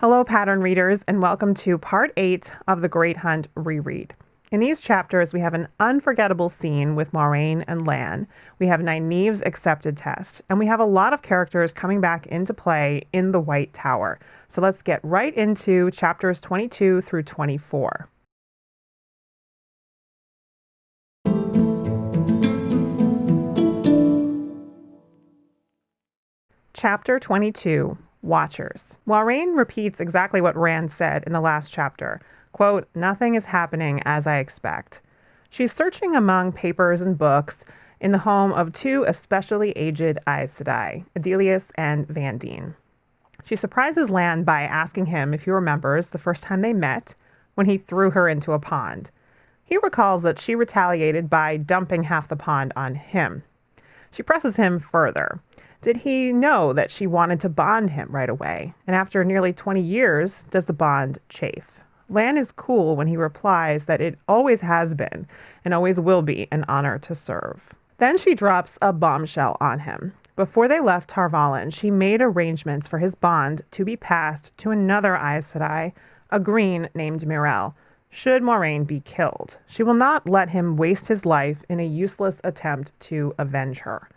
Hello, pattern readers, and welcome to part 8 of the Great Hunt reread. In these chapters, we have an unforgettable scene with Moiraine and Lan. We have Nynaeve's accepted test, and we have a lot of characters coming back into play in the White Tower. So let's get right into chapters 22 through 24. Chapter 22. Watchers. Moiraine repeats exactly what Rand said in the last chapter. Quote, "Nothing is happening as I expect." She's searching among papers and books in the home of two especially aged Aes Sedai, Adelius and Vandene. She surprises Lan by asking him if he remembers the first time they met when he threw her into a pond. He recalls that she retaliated by dumping half the pond on him. She presses him further. Did he know that she wanted to bond him right away? And after nearly 20 years, does the bond chafe? Lan is cool when he replies that it always has been and always will be an honor to serve. Then she drops a bombshell on him. Before they left Tar Valon, she made arrangements for his bond to be passed to another Aes Sedai, a green named Myrelle, should Moiraine be killed. She will not let him waste his life in a useless attempt to avenge her.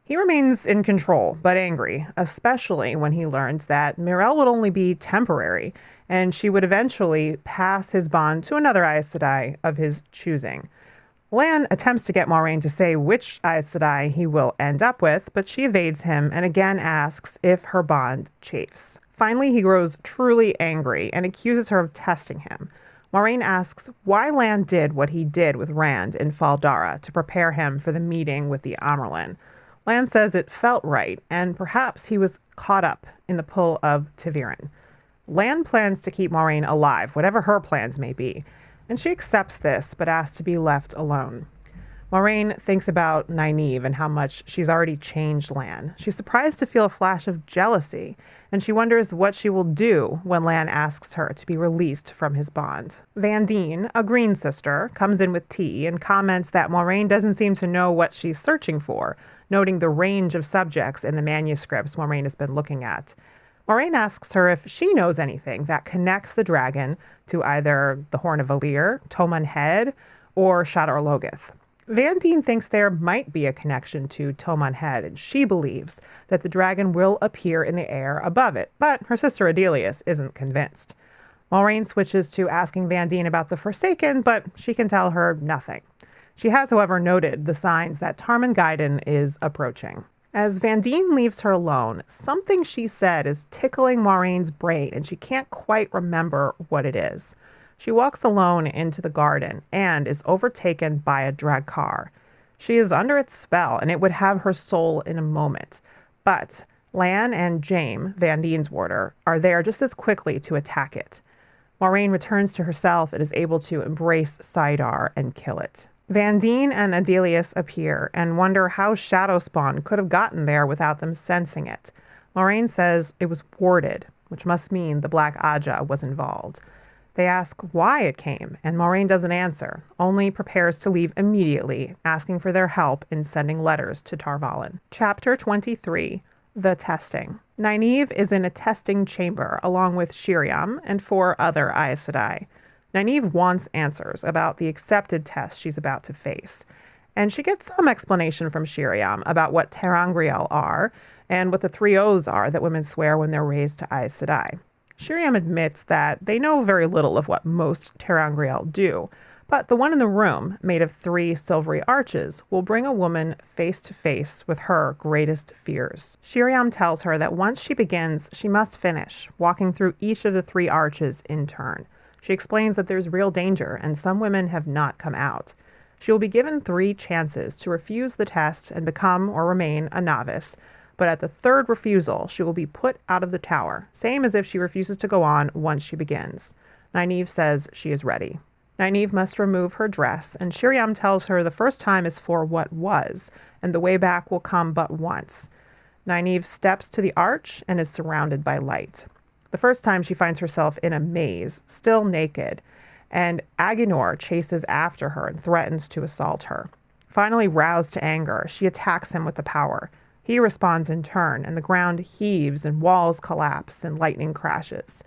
He remains in control, but angry, especially when he learns that Myrelle would only be temporary, and she would eventually pass his bond to another Aes Sedai of his choosing. Lan attempts to get Moiraine to say which Aes Sedai he will end up with, but she evades him and again asks if her bond chafes. Finally, he grows truly angry and accuses her of testing him. Moiraine asks why Lan did what he did with Rand in Fal Dara to prepare him for the meeting with the Amyrlin. Lan says it felt right, and perhaps he was caught up in the pull of ta'veren. Lan plans to keep Moiraine alive, whatever her plans may be, and she accepts this, but asks to be left alone. Moiraine thinks about Nynaeve and how much she's already changed Lan. She's surprised to feel a flash of jealousy, and she wonders what she will do when Lan asks her to be released from his bond. Vandene, a green sister, comes in with tea and comments that Moiraine doesn't seem to know what she's searching for, noting the range of subjects in the manuscripts Moiraine has been looking at. Moiraine asks her if she knows anything that connects the dragon to either the Horn of Valyr, Toman Head, or Shadar Logoth. Vandene thinks there might be a connection to Toman Head, and she believes that the dragon will appear in the air above it, but her sister Adelius isn't convinced. Moiraine switches to asking Vandene about the Forsaken, but she can tell her nothing. She has, however, noted the signs that Tarmon Gai'don is approaching. As Vandene leaves her alone, something she said is tickling Moiraine's brain, and she can't quite remember what it is. She walks alone into the garden and is overtaken by a Draghkar. She is under its spell, and it would have her soul in a moment. But Lan and Jaime, Vandene's warder, are there just as quickly to attack it. Moiraine returns to herself and is able to embrace saidar and kill it. Vandene and Adelius appear and wonder how Shadowspawn could have gotten there without them sensing it. Moiraine says it was warded, which must mean the Black Aja was involved. They ask why it came, and Moiraine doesn't answer, only prepares to leave immediately, asking for their help in sending letters to Tar Valon. Chapter 23. The Testing. Nynaeve is in a testing chamber along with Sheriam and 4 other Aes Sedai. Nynaeve wants answers about the accepted test she's about to face, and she gets some explanation from Sheriam about what ter'angreal are and what the 3 oaths are that women swear when they're raised to Aes Sedai. Sheriam admits that they know very little of what most ter'angreal do, but the one in the room, made of 3 silvery arches, will bring a woman face to face with her greatest fears. Sheriam tells her that once she begins, she must finish, walking through each of the 3 arches in turn. She explains that there's real danger, and some women have not come out. She will be given 3 chances to refuse the test and become or remain a novice, but at the 3rd refusal, she will be put out of the tower, same as if she refuses to go on once she begins. Nynaeve says she is ready. Nynaeve must remove her dress, and Sheriam tells her the first time is for what was, and the way back will come but once. Nynaeve steps to the arch and is surrounded by light. The first time she finds herself in a maze, still naked, and Aginor chases after her and threatens to assault her. Finally roused to anger, she attacks him with the power. He responds in turn, and the ground heaves and walls collapse and lightning crashes.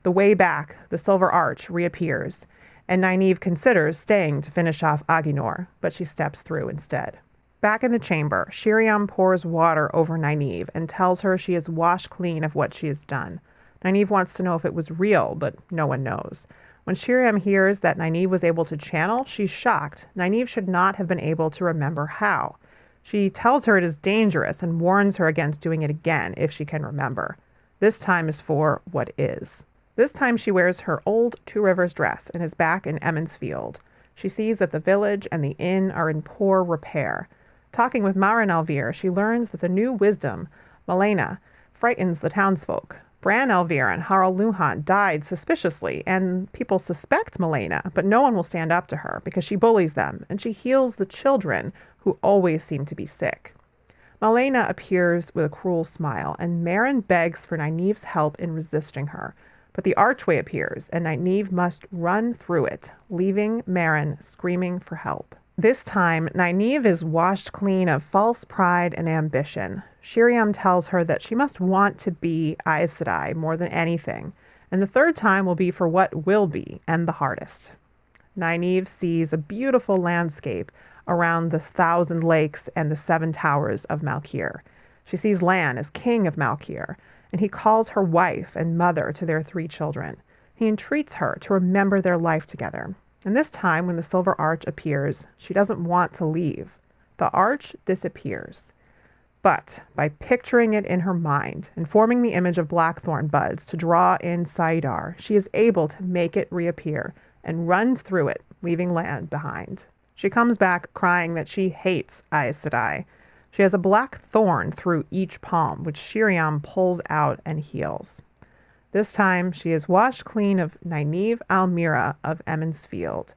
The way back, the silver arch reappears, and Nynaeve considers staying to finish off Aginor, but she steps through instead. Back in the chamber, Shiriam pours water over Nynaeve and tells her she is washed clean of what she has done. Nynaeve wants to know if it was real, but no one knows. When Shiriam hears that Nynaeve was able to channel, she's shocked. Nynaeve should not have been able to remember how. She tells her it is dangerous and warns her against doing it again if she can remember. This time is for what is. This time she wears her old Two Rivers dress and is back in Emond's Field. She sees that the village and the inn are in poor repair. Talking with Marin Alvir, she learns that the new wisdom, Malena, frightens the townsfolk. Bran Alvir and Harald Luhan died suspiciously, and people suspect Malena, but no one will stand up to her because she bullies them, and she heals the children who always seem to be sick. Malena appears with a cruel smile, and Marin begs for Nynaeve's help in resisting her. But the archway appears, and Nynaeve must run through it, leaving Marin screaming for help. This time, Nynaeve is washed clean of false pride and ambition. Shiriam tells her that she must want to be Aes Sedai more than anything, and the third time will be for what will be, and the hardest. Nynaeve sees a beautiful landscape around the 1,000 lakes and the 7 towers of Malkir. She sees Lan as king of Malkir, and he calls her wife and mother to their 3 children. He entreats her to remember their life together. And this time, when the silver arch appears, she doesn't want to leave. The arch disappears. But by picturing it in her mind and forming the image of blackthorn buds to draw in Saidar, she is able to make it reappear and runs through it, leaving Lan behind. She comes back crying that she hates Aes Sedai. She has a black thorn through each palm, which Shiriam pulls out and heals. This time, she is washed clean of Nynaeve Almira of Emond's Field,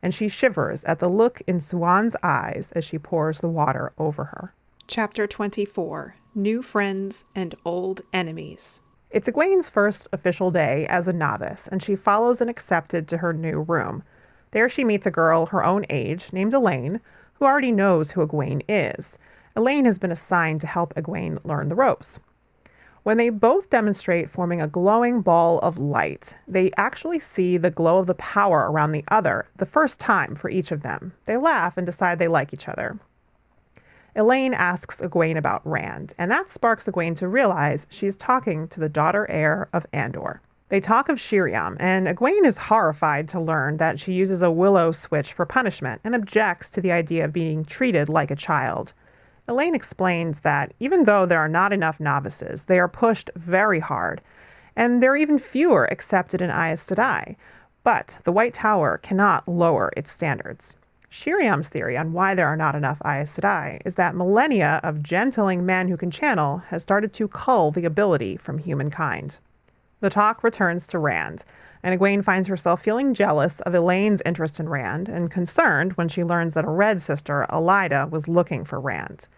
and she shivers at the look in Siuan's eyes as she pours the water over her. Chapter 24. New Friends and Old Enemies. It's Egwene's first official day as a novice, and she follows and accepted to her new room. There she meets a girl her own age named Elaine, who already knows who Egwene is. Elaine has been assigned to help Egwene learn the ropes. When they both demonstrate forming a glowing ball of light, they actually see the glow of the power around the other the first time for each of them. They laugh and decide they like each other. Elaine asks Egwene about Rand, and that sparks Egwene to realize she's talking to the daughter heir of Andor. They talk of Shiriam, and Egwene is horrified to learn that she uses a willow switch for punishment and objects to the idea of being treated like a child. Elaine explains that even though there are not enough novices, they are pushed very hard, and there are even fewer accepted in Aes Sedai. But the White Tower cannot lower its standards. Shiriam's theory on why there are not enough Aes Sedai is that millennia of gentling men who can channel has started to cull the ability from humankind. The talk returns to Rand, and Egwene finds herself feeling jealous of Elaine's interest in Rand and concerned when she learns that a Red sister, Elaida, was looking for Rand.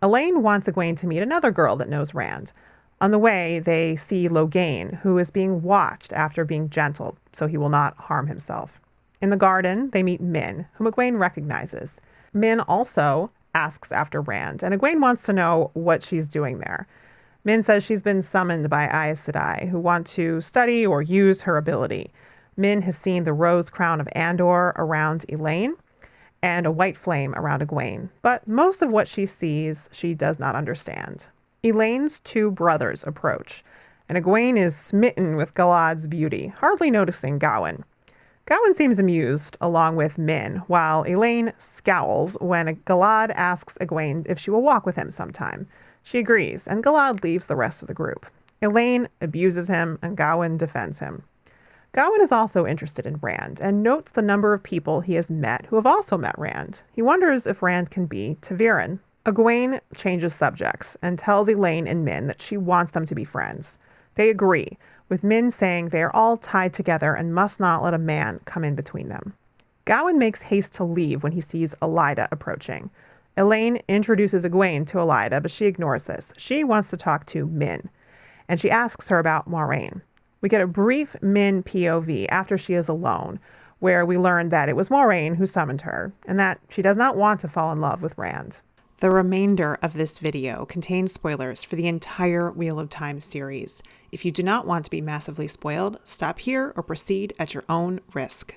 Elaine wants Egwene to meet another girl that knows Rand. On the way, they see Logain, who is being watched after being gentled, so he will not harm himself. In the garden, they meet Min, whom Egwene recognizes. Min also asks after Rand, and Egwene wants to know what she's doing there. Min says she's been summoned by Aes Sedai, who want to study or use her ability. Min has seen the rose crown of Andor around Elaine and a white flame around Egwene, but most of what she sees she does not understand. Elaine's 2 brothers approach, and Egwene is smitten with Galad's beauty, hardly noticing Gawain. Gawain seems amused, along with Min, while Elaine scowls when Galad asks Egwene if she will walk with him sometime. She agrees, and Galad leaves the rest of the group. Elaine abuses him, and Gawain defends him. Gawain is also interested in Rand, and notes the number of people he has met who have also met Rand. He wonders if Rand can be Ta'Veren. Egwene changes subjects, and tells Elaine and Min that she wants them to be friends. They agree, with Min saying they are all tied together and must not let a man come in between them. Gawain makes haste to leave when he sees Elaida approaching. Elaine introduces Egwene to Elaida, but she ignores this. She wants to talk to Min, and she asks her about Moiraine. We get a brief Min POV after she is alone, where we learn that it was Moiraine who summoned her, and that she does not want to fall in love with Rand. The remainder of this video contains spoilers for the entire Wheel of Time series. If you do not want to be massively spoiled, stop here or proceed at your own risk.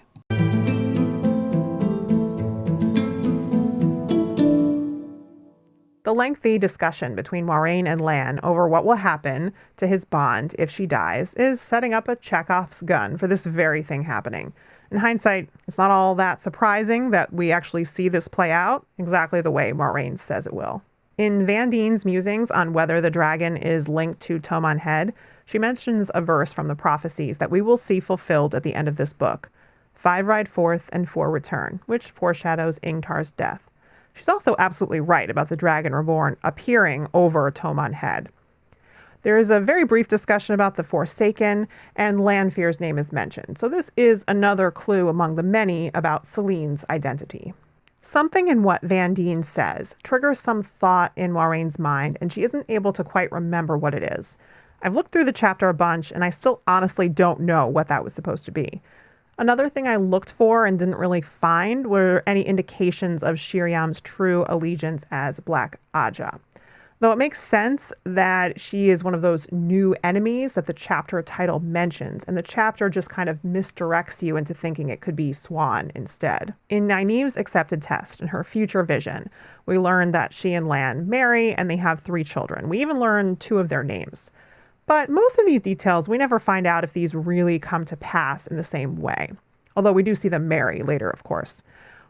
The lengthy discussion between Moiraine and Lan over what will happen to his bond if she dies is setting up a Chekhov's gun for this very thing happening. In hindsight, it's not all that surprising that we actually see this play out exactly the way Moiraine says it will. In Vandine's musings on whether the dragon is linked to Tomon Head, she mentions a verse from the prophecies that we will see fulfilled at the end of this book. 5 ride forth and 4 return, which foreshadows Ingtar's death. She's also absolutely right about the Dragon Reborn appearing over Tomon Head. There is a very brief discussion about the Forsaken, and Lanfear's name is mentioned, so this is another clue among the many about Celene's identity. Something in what Vandine says triggers some thought in Moiraine's mind, and she isn't able to quite remember what it is. I've looked through the chapter a bunch, and I still honestly don't know what that was supposed to be. Another thing I looked for and didn't really find were any indications of Shiriam's true allegiance as Black Aja. Though it makes sense that she is one of those new enemies that the chapter title mentions, and the chapter just kind of misdirects you into thinking it could be Swan instead. In Nynaeve's accepted test and her future vision, we learn that she and Lan marry and they have 3 children. We even learn 2 of their names. But most of these details, we never find out if these really come to pass in the same way. Although we do see them marry later, of course.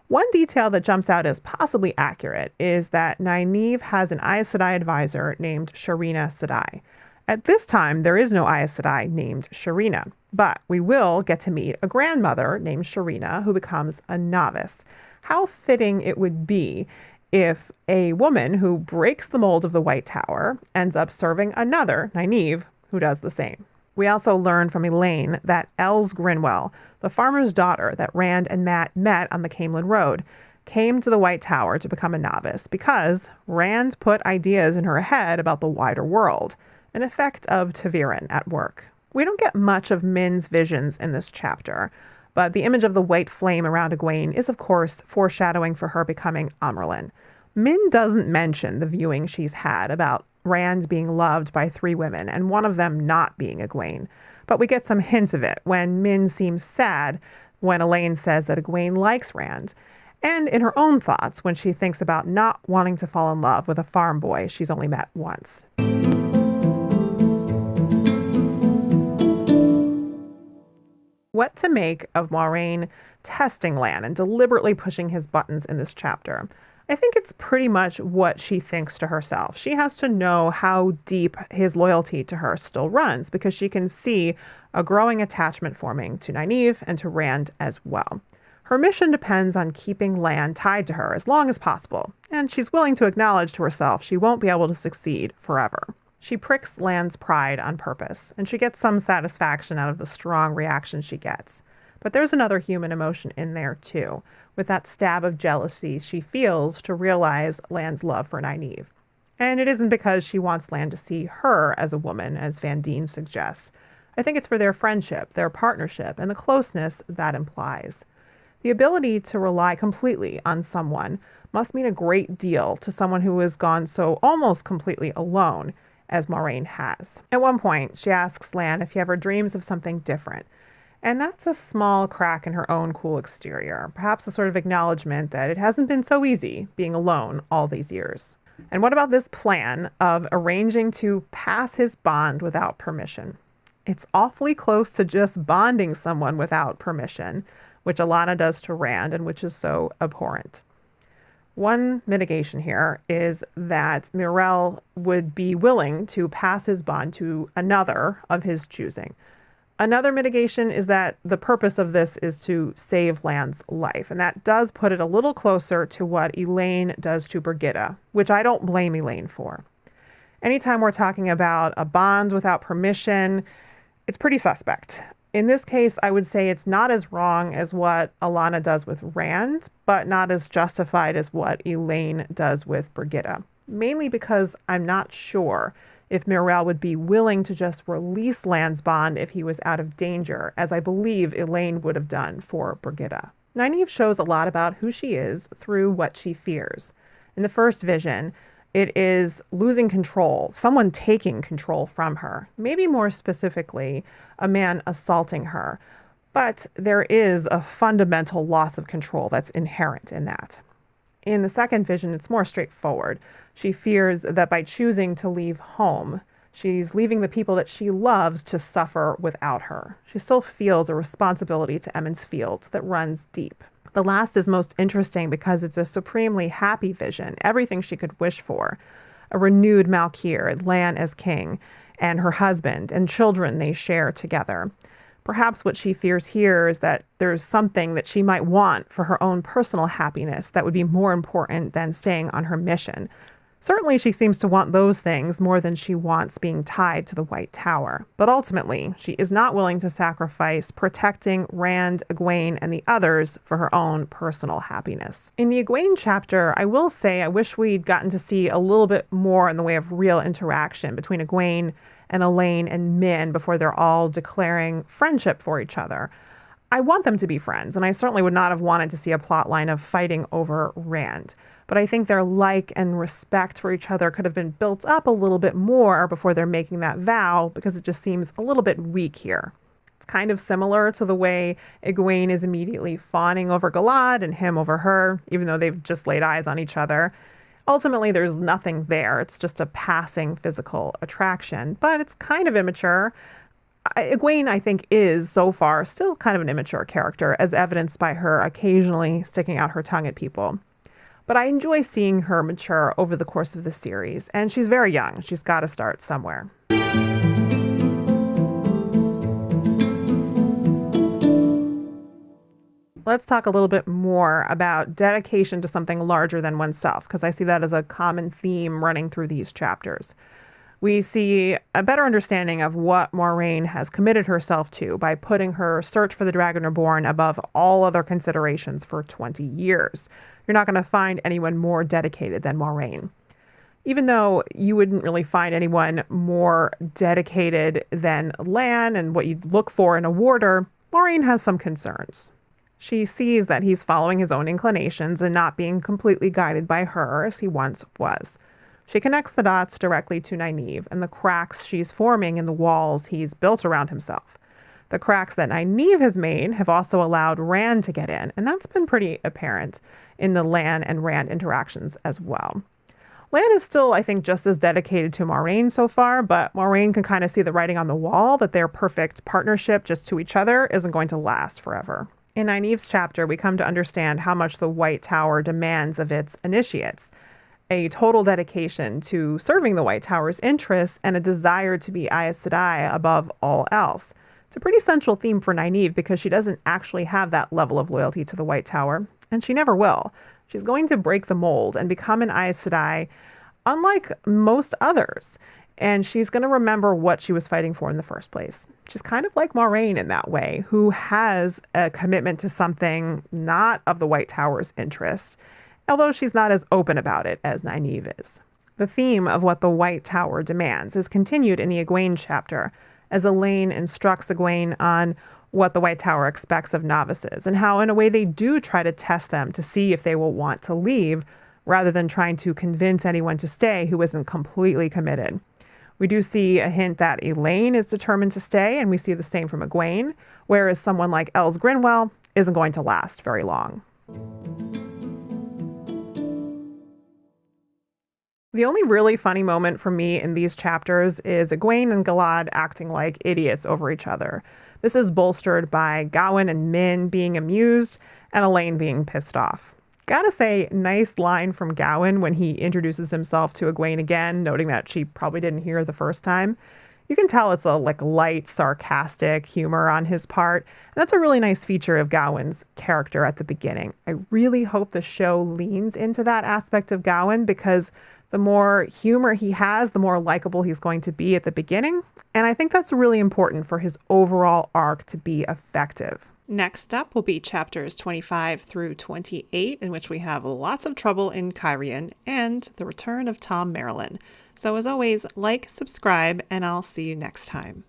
One detail that jumps out as possibly accurate is that Nynaeve has an Aes Sedai advisor named Sharina Sedai. At this time, there is no Aes Sedai named Sharina, but we will get to meet a grandmother named Sharina who becomes a novice. How fitting it would be if a woman who breaks the mold of the White Tower ends up serving another, Nynaeve, who does the same. We also learn from Elaine that Els Grinwell, the farmer's daughter that Rand and Mat met on the Camelin Road, came to the White Tower to become a novice because Rand put ideas in her head about the wider world, an effect of ta'veren at work. We don't get much of Min's visions in this chapter, but the image of the white flame around Egwene is, of course, foreshadowing for her becoming Amyrlin. Min doesn't mention the viewing she's had about Rand being loved by 3 women and one of them not being Egwene. But we get some hints of it when Min seems sad when Elaine says that Egwene likes Rand, and in her own thoughts when she thinks about not wanting to fall in love with a farm boy she's only met once. What to make of Moiraine testing Lan and deliberately pushing his buttons in this chapter? I think it's pretty much what she thinks to herself. She has to know how deep his loyalty to her still runs because she can see a growing attachment forming to Nynaeve and to Rand as well. Her mission depends on keeping Lan tied to her as long as possible, and she's willing to acknowledge to herself she won't be able to succeed forever. She pricks Lan's pride on purpose, and she gets some satisfaction out of the strong reaction she gets. But there's another human emotion in there too, with that stab of jealousy she feels to realize Lan's love for Nynaeve. And it isn't because she wants Lan to see her as a woman, as Vandine suggests. I think it's for their friendship, their partnership, and the closeness that implies. The ability to rely completely on someone must mean a great deal to someone who has gone so almost completely alone as Moiraine has. At one point, she asks Lan if he ever dreams of something different. And that's a small crack in her own cool exterior, perhaps a sort of acknowledgement that it hasn't been so easy being alone all these years. And what about this plan of arranging to pass his bond without permission? It's awfully close to just bonding someone without permission, which Alanna does to Rand and which is so abhorrent. One mitigation here is that Myrell would be willing to pass his bond to another of his choosing. Another mitigation is that the purpose of this is to save Lan's life, and that does put it a little closer to what Elaine does to Brigitta, which I don't blame Elaine for. Anytime we're talking about a bond without permission, it's pretty suspect. In this case, I would say it's not as wrong as what Alanna does with Rand, but not as justified as what Elaine does with Brigitta, mainly because I'm not sure if Myrell would be willing to just release Lan's bond if he was out of danger, as I believe Elaine would have done for Brigitta. Nynaeve shows a lot about who she is through what she fears, In the first vision, it is losing control, someone taking control from her, maybe more specifically, a man assaulting her. But there is a fundamental loss of control that's inherent in that. In the second vision, it's more straightforward. She fears that by choosing to leave home, she's leaving the people that she loves to suffer without her. She still feels a responsibility to Emmons Field that runs deep. The last is most interesting because it's a supremely happy vision, everything she could wish for. A renewed Malkier, Lan as king, and her husband and children they share together. Perhaps what she fears here is that there's something that she might want for her own personal happiness that would be more important than staying on her mission. Certainly she seems to want those things more than she wants being tied to the White Tower. But ultimately, she is not willing to sacrifice protecting Rand, Egwene, and the others for her own personal happiness. In the Egwene chapter, I will say I wish we'd gotten to see a little bit more in the way of real interaction between Egwene and Elaine and Min before they're all declaring friendship for each other. I want them to be friends, and I certainly would not have wanted to see a plot line of fighting over Rand. But I think their like and respect for each other could have been built up a little bit more before they're making that vow, because it just seems a little bit weak here. It's kind of similar to the way Egwene is immediately fawning over Galad and him over her, even though they've just laid eyes on each other. Ultimately, there's nothing there. It's just a passing physical attraction, but it's kind of immature. Egwene, I think, is, so far, still kind of an immature character, as evidenced by her occasionally sticking out her tongue at people. But I enjoy seeing her mature over the course of the series, and she's very young. She's got to start somewhere. Let's talk a little bit more about dedication to something larger than oneself, because I see that as a common theme running through these chapters. We see a better understanding of what Moiraine has committed herself to by putting her search for the Dragon Reborn above all other considerations for 20 years. You're not going to find anyone more dedicated than Moiraine. Even though you wouldn't really find anyone more dedicated than Lan and what you'd look for in a warder, Moiraine has some concerns. She sees that he's following his own inclinations and not being completely guided by her as he once was. She connects the dots directly to Nynaeve and the cracks she's forming in the walls he's built around himself. The cracks that Nynaeve has made have also allowed Rand to get in, and that's been pretty apparent in the Lan and Rand interactions as well. Lan is still, I think, just as dedicated to Moiraine so far, but Moiraine can kind of see the writing on the wall that their perfect partnership just to each other isn't going to last forever. In Nynaeve's chapter, we come to understand how much the White Tower demands of its initiates. A total dedication to serving the White Tower's interests and a desire to be Aes Sedai above all else. It's a pretty central theme for Nynaeve because she doesn't actually have that level of loyalty to the White Tower, and she never will. She's going to break the mold and become an Aes Sedai, unlike most others, and she's going to remember what she was fighting for in the first place. She's kind of like Moiraine in that way, who has a commitment to something not of the White Tower's interest, although she's not as open about it as Nynaeve is. The theme of what the White Tower demands is continued in the Egwene chapter, as Elaine instructs Egwene on what the White Tower expects of novices, and how in a way they do try to test them to see if they will want to leave, rather than trying to convince anyone to stay who isn't completely committed. We do see a hint that Elaine is determined to stay, and we see the same from Egwene, whereas someone like Els Grinwell isn't going to last very long. The only really funny moment for me in these chapters is Egwene and Galad acting like idiots over each other. This is bolstered by Gawain and Min being amused and Elaine being pissed off. Gotta say, nice line from Gawain when he introduces himself to Egwene again, noting that she probably didn't hear the first time. You can tell it's a light, sarcastic humor on his part, and that's a really nice feature of Gawain's character at the beginning. I really hope the show leans into that aspect of Gawain, because the more humor he has, the more likable he's going to be at the beginning. And I think that's really important for his overall arc to be effective. Next up will be chapters 25 through 28, in which we have lots of trouble in Cairhien and the return of Tom Merrilin. So as always, like, subscribe, and I'll see you next time.